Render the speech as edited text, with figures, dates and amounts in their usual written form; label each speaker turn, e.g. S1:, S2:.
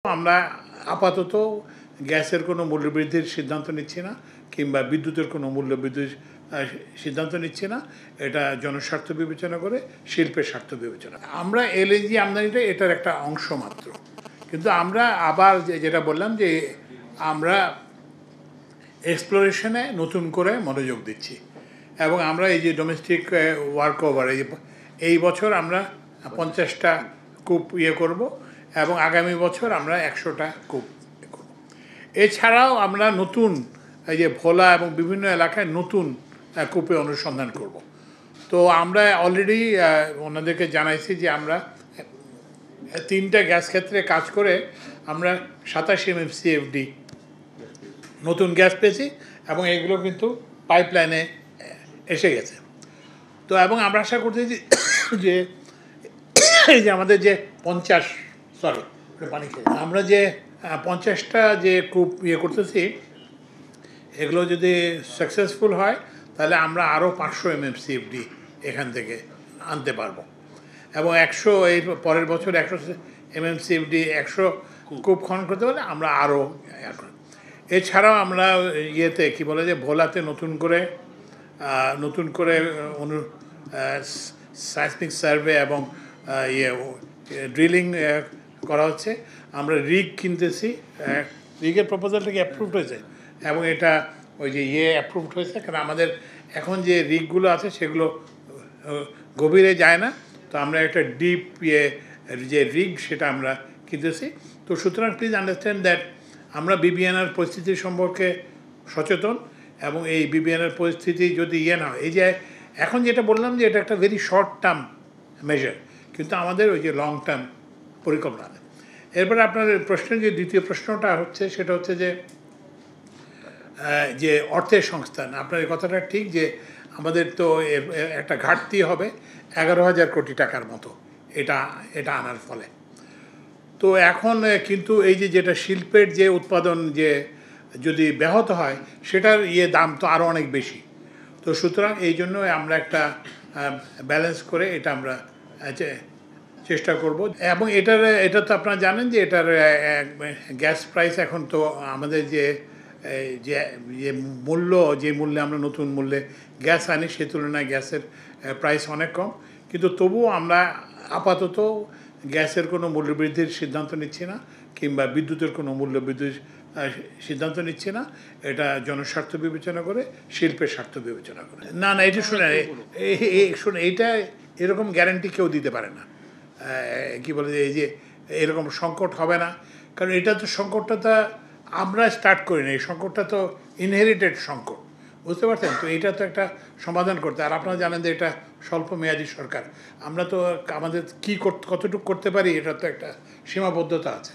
S1: আমরা আপাতত গ্যাসের কোনো মূল্যবৃদ্ধির সিদ্ধান্ত নিচ্ছি না কিংবা বিদ্যুতের কোনো মূল্যবৃদ্ধির সিদ্ধান্ত নিচ্ছি না। এটা জনস্বার্থ বিবেচনা করে শিল্পের স্বার্থ বিবেচনা। আমরা এলএনজি আমদানিটা এটার একটা অংশ মাত্র, কিন্তু আমরা আবার যেটা বললাম যে আমরা এক্সপ্লোরেশনে নতুন করে মনোযোগ দিচ্ছি এবং আমরা এই যে ডোমেস্টিক ওয়ার্ক ওভার এই বছর আমরা 50টা কূপ করব এবং আগামী বছর আমরা 100টা কূপ করব। এছাড়াও আমরা নতুন এই যে ভোলা এবং বিভিন্ন এলাকায় নতুন কূপে অনুসন্ধান করব। তো আমরা অলরেডি ওনাদেরকে জানাইছি যে আমরা 3টা গ্যাস ক্ষেত্রে কাজ করে আমরা 27 MMCFD নতুন গ্যাস পেয়েছি এবং এগুলো কিন্তু পাইপলাইনে এসে গেছে। তো এবং আমরা আশা করতেছি যে এই যে আমাদের যে আমরা যে 50টা যে কূপ করতেছি এগুলো যদি সাকসেসফুল হয় তাহলে আমরা আরও 500 MMCFD এখান থেকে আনতে পারবো এবং 100 এই পরের বছর 100 MMCFD 100 কূপ খনন করতে পারলে আমরা আরও। এছাড়াও আমরা কি বলে যে ভোলাতে নতুন করে সাইসমিক সার্ভে এবং ড্রিলিং করা হচ্ছে। আমরা রিগ কিনতেছি, রিগের প্রপোজালটা কি অ্যাপ্রুভড হয়েছে এবং এটা ওই যে অ্যাপ্রুভড হয়েছে, কারণ আমাদের এখন যে রিগগুলো আছে সেগুলো গভীরে যায় না। তো আমরা একটা ডিপ যে রিগ সেটা আমরা কিনতেছি। তো সুতরাং প্লিজ আন্ডারস্ট্যান্ড দ্যাট আমরা বিবিএনআর পরিস্থিতি সম্পর্কে সচেতন এবং এই বিবিএনআর পরিস্থিতি যদি না হয়, এই যে এখন যেটা বললাম যে এটা একটা ভেরি শর্ট টার্ম মেজার, কিন্তু আমাদের ওই যে লং টার্ম পরিকল্পনা। এরপরে আপনার প্রশ্নের যে দ্বিতীয় প্রশ্নটা হচ্ছে সেটা হচ্ছে যে অর্থের সংস্থান। আপনার এই কথাটা ঠিক যে আমাদের তো একটা ঘাটতি হবে 11,000 কোটি টাকার মতো এটা আনার ফলে। তো এখন কিন্তু এই যেটা শিল্পের যে উৎপাদন যে যদি ব্যাহত হয় সেটার দাম তো আরও অনেক বেশি। তো সুতরাং এই জন্য আমরা একটা ব্যালেন্স করে এটা আমরা চেষ্টা করব। এবং এটা তো আপনারা জানেন যে এটার গ্যাস প্রাইস এখন তো আমাদের যে মূল্যে আমরা নতুন মূল্যে গ্যাস আনি সে তুলনায় গ্যাসের প্রাইস অনেক কম, কিন্তু তবুও আমরা আপাতত গ্যাসের কোনো মূল্যবৃদ্ধির সিদ্ধান্ত নিচ্ছি না কিংবা বিদ্যুতের কোনো মূল্যবৃদ্ধির সিদ্ধান্ত নিচ্ছি না। এটা জনস্বার্থ বিবেচনা করে শিল্পের স্বার্থ বিবেচনা করে। না এটা শুনে এইটা এরকম গ্যারান্টি কেউ দিতে পারে না। কি বলে এই যে এরকম সংকট হবে না, কারণ এটা তো সংকটটা তো আমরা স্টার্ট করি না, এই সংকটটা তো ইনহেরিটেড সংকট, বুঝতে পারছেন? তো এটা তো একটা সমাধান করতে, আর আপনারা জানেন যে এটা স্বল্প মেয়াদী সরকার, আমরা তো আমাদের কতটুকু করতে পারি এটা তো একটা সীমাবদ্ধতা আছে।